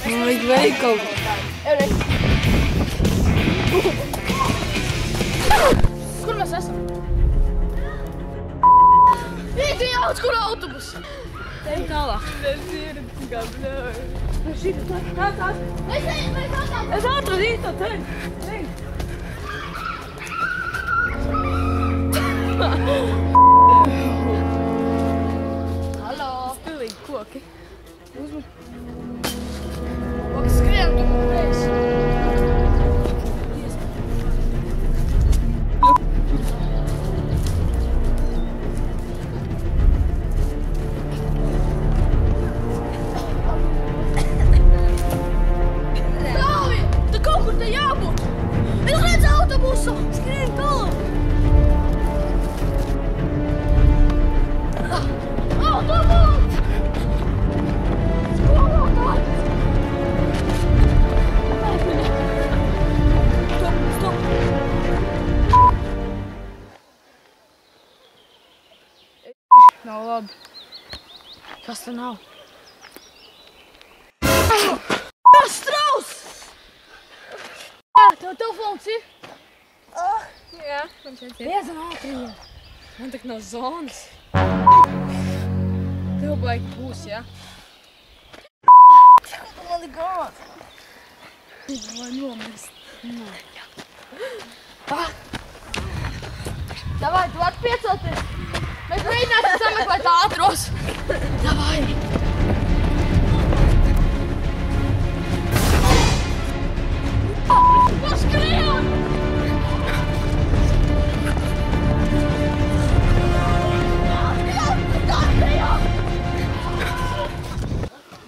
Oh, ik weet ook. Kur mēs esam? Vīti jauc, kur autobus? Ej tālāk. Es atradu īsto ceļu. Halo. Stilīgi koki. Uzmet. Koks skrien, tu mēs. Stāvi! Tu kaut kur te jābūt! Es redzu autobusu! Skrien tālāk! Autobus! Skolotājs! Stop! Nav labi. Kas te nav? Strauss! Tev telefons ir? Jā, man šeit ir. Piezvan ātriem. Man tak nav zonas. Tev baigi būs, jā? Man ir gāz. Vai nomirst? Davai, tu vari piecelties. Mēs mēģināsim sameklēt ātros. Davai. Paskrien!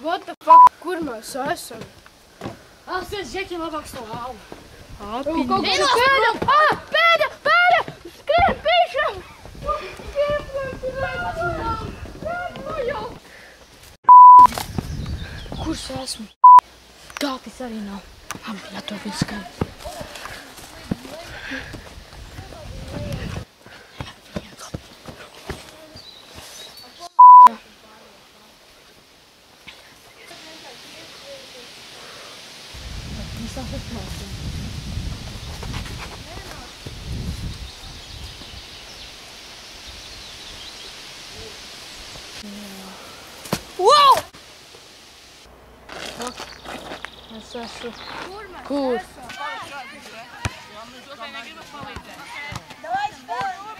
What the fuck? Kur mēs esam? Es Žekiem labāks no alma. Pēda! Pēda! Skrien pīšam! Kurš esmu? Gātis arī nav. Jā, to viņš skan. Wow! Es esmu. Kur? Давай спорим!